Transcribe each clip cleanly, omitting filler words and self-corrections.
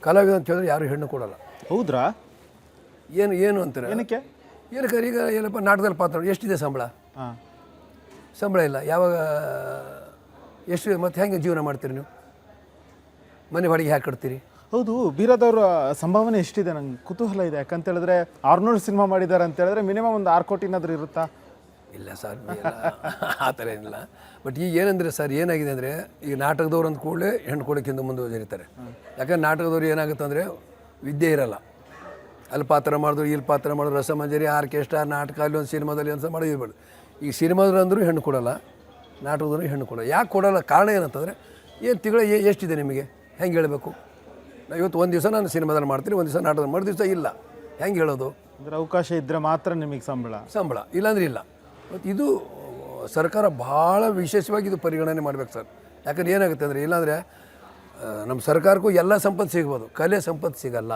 ಕಲಾವಿದ ಅಂತ ಹೇಳಿದ್ರೆ ಯಾರು ಹೆಣ್ಣು ಕೊಡಲ್ಲ. ಹೌದ್ರಾ? ಏನು ಏನು ಅಂತಾರೆ ಏನಕ್ಕೆ? ಏನಕ್ಕೆ ಈಗ ಏನಪ್ಪ ನಾಟಕದಲ್ಲಿ ಪಾತ್ರ ಎಷ್ಟಿದೆ ಸಂಬಳ? ಹಾಂ, ಸಂಬಳ ಇಲ್ಲ. ಯಾವಾಗ ಎಷ್ಟು ಮತ್ತೆ ಹೆಂಗೆ ಜೀವನ ಮಾಡ್ತೀರಿ ನೀವು? ಮನೆ ಬಾಡಿಗೆ ಹ್ಯಾಕೆ ಕಟ್ತೀರಿ? ಹೌದು. ಬೀರದವ್ರ ಸಂಭಾವನೆ ಎಷ್ಟಿದೆ? ನಂಗೆ ಕುತೂಹಲ ಇದೆ. ಯಾಕಂತ ಹೇಳಿದ್ರೆ 600 ಸಿನಿಮಾ ಮಾಡಿದ್ದಾರೆ ಅಂತ ಹೇಳಿದ್ರೆ ಮಿನಿಮಮ್ ಒಂದು 6 ಕೋಟಿನಾದ್ರೂ ಇರುತ್ತಾ? ಇಲ್ಲ ಸರ್, ಆ ಥರ ಏನಿಲ್ಲ. ಬಟ್ ಈಗ ಏನಂದರೆ ಸರ್, ಏನಾಗಿದೆ ಅಂದರೆ ಈಗ ನಾಟಕದವ್ರು ಅಂದ ಕೂಡಲೇ ಹೆಣ್ಣು ಕೊಡೋಕ್ಕಿಂತ ಮುಂದುವರಿತಾರೆ. ಯಾಕಂದ್ರೆ ನಾಟಕದವ್ರು ಏನಾಗುತ್ತೆ ಅಂದರೆ ವಿದ್ಯೆ ಇರಲ್ಲ. ಅಲ್ಲಿ ಪಾತ್ರ ಮಾಡಿದ್ರು, ಇಲ್ಲಿ ಪಾತ್ರ ಮಾಡಿದ್ರು, ರಸಮಂಜರಿ, ಆರ್ಕೆಸ್ಟ್ರಾ, ನಾಟಕ, ಅಲ್ಲಿ ಒಂದು ಸಿನಿಮಾದಲ್ಲಿ ಒಂದು ಮಾಡೋದು ಇರ್ಬೋದು. ಈಗ ಸಿನಿಮಾದ್ರು ಅಂದರೂ ಹೆಣ್ಣು ಕೊಡೋಲ್ಲ, ನಾಟಕದವ್ರು ಹೆಣ್ಣು ಕೊಡೋಲ್ಲ. ಯಾಕೆ ಕೊಡೋಲ್ಲ? ಕಾರಣ ಏನಂತಂದರೆ ಏನು ತಿಂಗಳ ಎಷ್ಟಿದೆ ನಿಮಗೆ? ಹೆಂಗೆ ಹೇಳಬೇಕು? ಇವತ್ತು ಒಂದು ದಿವಸ ನಾನು ಸಿನಿಮಾದಲ್ಲಿ ಮಾಡ್ತೀನಿ, ಒಂದು ದಿವಸ ನಾಟಕದಲ್ಲಿ ಮರು ದಿವಸ ಇಲ್ಲ. ಹೆಂಗೆ ಹೇಳೋದು? ಅಂದರೆ ಅವಕಾಶ ಇದ್ದರೆ ಮಾತ್ರ ನಿಮಗೆ ಸಂಬಳ, ಇಲ್ಲಾಂದ್ರೆ ಇಲ್ಲ. ಮತ್ತು ಇದು ಸರ್ಕಾರ ಭಾಳ ವಿಶೇಷವಾಗಿ ಇದು ಪರಿಗಣನೆ ಮಾಡಬೇಕು ಸರ್. ಯಾಕಂದ್ರೆ ಏನಾಗುತ್ತೆ ಅಂದರೆ, ಇಲ್ಲಾಂದರೆ ನಮ್ಮ ಸರ್ಕಾರಕ್ಕೂ ಎಲ್ಲ ಸಂಪತ್ತು ಸಿಗ್ಬೋದು, ಕಲೆ ಸಂಪತ್ತು ಸಿಗಲ್ಲ.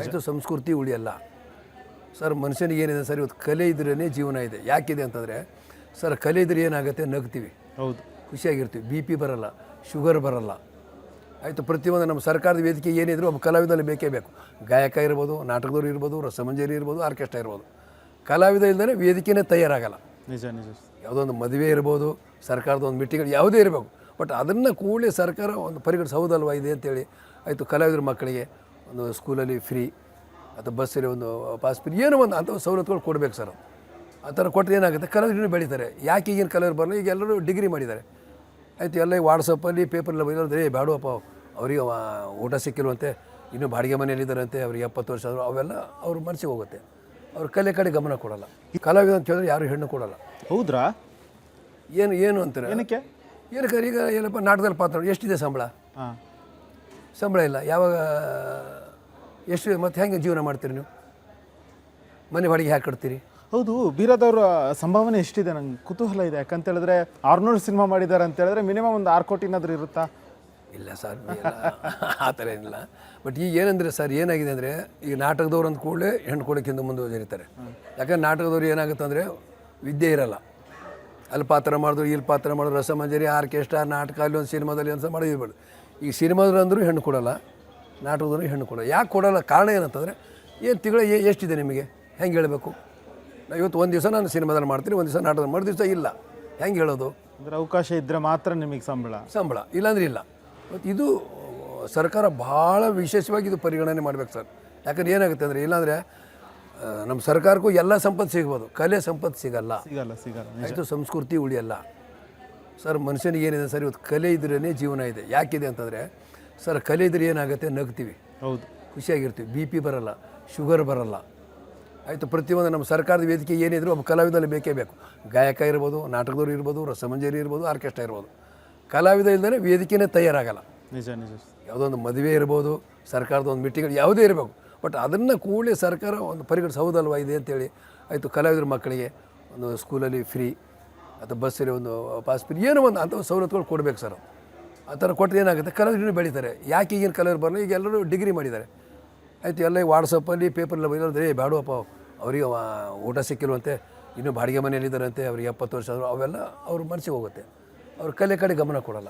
ಆಯಿತು, ಸಂಸ್ಕೃತಿ ಉಳಿಯಲ್ಲ ಸರ್. ಮನುಷ್ಯನಿಗೆ ಏನಿದೆ ಸರ್, ಇವತ್ತು ಕಲೆ ಇದ್ರೇ ಜೀವನ ಇದೆ. ಯಾಕಿದೆ ಅಂತಂದರೆ ಸರ್, ಕಲೆ ಇದ್ರೆ ಏನಾಗುತ್ತೆ, ನಗ್ತೀವಿ, ಹೌದು, ಖುಷಿಯಾಗಿರ್ತೀವಿ, ಬಿ ಪಿ ಬರಲ್ಲ, ಶುಗರ್ ಬರಲ್ಲ. ಆಯಿತು, ಪ್ರತಿಯೊಂದು ನಮ್ಮ ಸರ್ಕಾರದ ವೇದಿಕೆ ಏನಿದ್ರು ಒಬ್ಬ ಕಲಾವಿದಲ್ಲಿ ಬೇಕೇ ಬೇಕು. ಗಾಯಕ ಇರ್ಬೋದು, ನಾಟಕದವ್ರು ಇರ್ಬೋದು, ರಸಮಂಜರಿ ಇರ್ಬೋದು, ಆರ್ಕೆಸ್ಟ್ರಾ ಇರ್ಬೋದು. ಕಲಾವಿದ ಇಲ್ಲದೇ ವೇದಿಕೆನೇ ತಯಾರಾಗಲ್ಲ. ನಿಜ. ಯಾವುದೋ ಒಂದು ಮದುವೆ ಇರ್ಬೋದು, ಸರ್ಕಾರದ ಒಂದು ಮೀಟಿಂಗ್ ಯಾವುದೇ ಇರಬೇಕು, ಬಟ್ ಅದನ್ನು ಕೂಡಲೇ ಸರ್ಕಾರ ಒಂದು ಪರಿಗಣಿಸಿ ಹೌದಲ್ವಾ ಇದೆ ಅಂತೇಳಿ. ಆಯಿತು, ಕಲಾವಿದರ ಮಕ್ಕಳಿಗೆ ಒಂದು ಸ್ಕೂಲಲ್ಲಿ ಫ್ರೀ ಅಥವಾ ಬಸ್ಸಲ್ಲಿ ಒಂದು ಪಾಸ್ ಫ್ರೀ, ಏನೋ ಒಂದು ಅಂಥ ಸವಲತ್ತುಗಳು ಕೊಡಬೇಕು ಸರ್. ಆ ಥರ ಕೊಟ್ಟರೆ ಏನಾಗುತ್ತೆ, ಕಲಾವಿದರು ಬೆಳೀತಾರೆ. ಯಾಕೆ ಈಗಿನ ಕಲಾವಿದರು ಬರಲ್ಲ? ಈಗ ಎಲ್ಲರೂ ಡಿಗ್ರಿ ಮಾಡಿದ್ದಾರೆ. ಆಯಿತು, ಎಲ್ಲ ವಾಟ್ಸಪ್ಪಲ್ಲಿ ಪೇಪರಲ್ಲಿ ಬೈದ್ರೆ ಬೇಡವಪ್ಪ, ಅವರಿಗೆ ಊಟ ಸಿಕ್ಕಿಲ್ವಂತೆ, ಇನ್ನೂ ಬಾಡಿಗೆ ಮನೆಯಲ್ಲಿದ್ದಾರಂತೆ, ಅವ್ರಿಗೆ 70 ವರ್ಷ ಆದರೂ, ಅವೆಲ್ಲ ಅವ್ರ ಮನಸ್ಸಿಗೆ ಹೋಗುತ್ತೆ. ಅವ್ರ ಕಲೆ ಕಡೆ ಗಮನ ಕೊಡಲ್ಲ. ಕಲಾವಿದ ಅಂತ ಹೇಳಿದ್ರೆ ಯಾರು ಹೆಣ್ಣು ಕೊಡಲ್ಲ. ಹೌದ್ರಾ? ಏನು ಏನು ಅಂತಾರೆ ಏನಕ್ಕೆ? ಏನಕ್ಕೆ ಈಗ ಏನಪ್ಪ ನಾಟಕದಲ್ಲಿ ಪಾತ್ರ ಎಷ್ಟಿದೆ ಸಂಬಳ? ಹಾಂ, ಸಂಬಳ ಇಲ್ಲ. ಯಾವಾಗ ಎಷ್ಟು ಮತ್ತೆ ಹೆಂಗೆ ಜೀವನ ಮಾಡ್ತೀರಿ ನೀವು? ಮನೆ ಬಾಡಿಗೆ ಹ್ಯಾಕೆ ಕಟ್ತೀರಿ? ಹೌದು. ಬೀರದವ್ರ ಸಂಭಾವನೆ ಎಷ್ಟಿದೆ? ನಂಗೆ ಕುತೂಹಲ ಇದೆ. ಯಾಕಂತ ಹೇಳಿದ್ರೆ 600 ಸಿನಿಮಾ ಮಾಡಿದ್ದಾರೆ ಅಂತ ಹೇಳಿದ್ರೆ ಮಿನಿಮಮ್ ಒಂದು 6 ಕೋಟಿನಾದ್ರೂ ಇರುತ್ತಾ? ಇಲ್ಲ ಸರ್, ಆ ಥರ ಏನಿಲ್ಲ. ಬಟ್ ಈಗ ಏನಂದರೆ ಸರ್, ಏನಾಗಿದೆ ಅಂದರೆ ಈಗ ನಾಟಕದವ್ರು ಅಂದ ಕೂಡಲೇ ಹೆಣ್ಣು ಕೊಡೋಕ್ಕಿಂತ ಮುಂದುವರಿತಾರೆ. ಯಾಕಂದ್ರೆ ನಾಟಕದವ್ರು ಏನಾಗುತ್ತೆ ಅಂದರೆ ವಿದ್ಯೆ ಇರಲ್ಲ. ಅಲ್ಲಿ ಪಾತ್ರ ಮಾಡಿದ್ರು, ಇಲ್ಲಿ ಪಾತ್ರ ಮಾಡಿದ್ರು, ರಸಮಂಜರಿ, ಆರ್ಕೆಸ್ಟ್ರಾ, ನಾಟಕ, ಅಲ್ಲಿ ಒಂದು ಸಿನಿಮಾದಲ್ಲಿ ಒಂದು ಮಾಡೋದು ಇರ್ಬೋದು. ಈಗ ಸಿನಿಮಾದ್ರು ಅಂದರೂ ಹೆಣ್ಣು ಕೊಡಲ್ಲ, ನಾಟಕದವ್ರು ಹೆಣ್ಣು ಕೊಡಲ್ಲ. ಯಾಕೆ ಕೊಡೋಲ್ಲ? ಕಾರಣ ಏನಂತಂದರೆ ಏನು ತಿಂಗಳ ಎಷ್ಟಿದೆ ನಿಮಗೆ? ಹೆಂಗೆ ಹೇಳಬೇಕು? ಇವತ್ತು ಒಂದು ದಿವಸ ನಾನು ಸಿನಿಮಾದಲ್ಲಿ ಮಾಡ್ತೀನಿ, ಒಂದು ದಿವಸ ನಾಟಕದಲ್ಲಿ ಮರು ದಿವಸ ಇಲ್ಲ. ಹೆಂಗೆ ಹೇಳೋದು? ಅಂದರೆ ಅವಕಾಶ ಇದ್ದರೆ ಮಾತ್ರ ನಿಮಗೆ ಸಂಬಳ, ಇಲ್ಲಾಂದ್ರೆ ಇಲ್ಲ. ಮತ್ತು ಇದು ಸರ್ಕಾರ ಭಾಳ ವಿಶೇಷವಾಗಿ ಇದು ಪರಿಗಣನೆ ಮಾಡಬೇಕು ಸರ್. ಯಾಕಂದ್ರೆ ಏನಾಗುತ್ತೆ ಅಂದರೆ, ಇಲ್ಲಾಂದರೆ ನಮ್ಮ ಸರ್ಕಾರಕ್ಕೂ ಎಲ್ಲ ಸಂಪತ್ತು ಸಿಗ್ಬೋದು, ಕಲೆ ಸಂಪತ್ತು ಸಿಗಲ್ಲ. ಆಯಿತು, ಸಂಸ್ಕೃತಿ ಉಳಿಯಲ್ಲ ಸರ್. ಮನುಷ್ಯನಿಗೆ ಏನಿದೆ ಸರ್, ಇವತ್ತು ಕಲೆ ಇದ್ರೇ ಜೀವನ ಇದೆ. ಯಾಕಿದೆ ಅಂತಂದರೆ ಸರ್, ಕಲೆ ಇದ್ರೆ ಏನಾಗುತ್ತೆ, ನಗ್ತೀವಿ, ಹೌದು, ಖುಷಿಯಾಗಿರ್ತೀವಿ, ಬಿ ಪಿ ಬರಲ್ಲ, ಶುಗರ್ ಬರಲ್ಲ. ಆಯಿತು, ಪ್ರತಿಯೊಂದು ನಮ್ಮ ಸರ್ಕಾರದ ವೇದಿಕೆ ಏನಿದ್ರು ಒಬ್ಬ ಕಲಾವಿದಲ್ಲಿ ಬೇಕೇ ಬೇಕು. ಗಾಯಕ ಇರ್ಬೋದು, ನಾಟಕದವ್ರು ಇರ್ಬೋದು, ರಸಮಂಜರಿ ಇರ್ಬೋದು, ಆರ್ಕೆಸ್ಟ್ರಾ ಇರ್ಬೋದು. ಕಲಾವಿದ ಇಲ್ಲದೇ ವೇದಿಕೆನೇ ತಯಾರಾಗಲ್ಲ. ನಿಜ. ಯಾವುದೋ ಒಂದು ಮದುವೆ ಇರ್ಬೋದು, ಸರ್ಕಾರದ ಒಂದು ಮೀಟಿಂಗ್ ಯಾವುದೇ ಇರಬೇಕು, ಬಟ್ ಅದನ್ನು ಕೂಡಲೇ ಸರ್ಕಾರ ಒಂದು ಪರಿಗಣಿಸಿ ಹೌದಲ್ವಾ ಇದೆ ಅಂತೇಳಿ. ಆಯಿತು, ಕಲಾವಿದರ ಮಕ್ಕಳಿಗೆ ಒಂದು ಸ್ಕೂಲಲ್ಲಿ ಫ್ರೀ ಅಥವಾ ಬಸ್ಸಲ್ಲಿ ಒಂದು ಪಾಸ್ ಫ್ರೀ, ಏನೋ ಒಂದು ಅಂಥ ಸವಲತ್ತುಗಳು ಕೊಡಬೇಕು ಸರ್. ಆ ಥರ ಕೊಟ್ಟರೆ ಏನಾಗುತ್ತೆ, ಕಲಾವಿದರು ಬೆಳೀತಾರೆ. ಯಾಕೆ ಈಗಿನ ಕಲಾವಿದರು ಬರಲ್ಲ? ಈಗ ಎಲ್ಲರೂ ಡಿಗ್ರಿ ಮಾಡಿದ್ದಾರೆ. ಆಯಿತು, ಎಲ್ಲ ವಾಟ್ಸಪ್ಪಲ್ಲಿ ಪೇಪರಲ್ಲಿ ಬೈದ್ರೆ ಬೇಡವಪ್ಪ, ಅವರಿಗೆ ಊಟ ಸಿಕ್ಕಿಲ್ವಂತೆ, ಇನ್ನೂ ಬಾಡಿಗೆ ಮನೆಯಲ್ಲಿದ್ದಾರಂತೆ, ಅವ್ರಿಗೆ 70 ವರ್ಷ ಆದರೂ, ಅವೆಲ್ಲ ಅವ್ರ ಮನಸ್ಸಿಗೆ ಹೋಗುತ್ತೆ. ಅವ್ರ ಕಲೆ ಕಡೆ ಗಮನ ಕೊಡಲ್ಲ.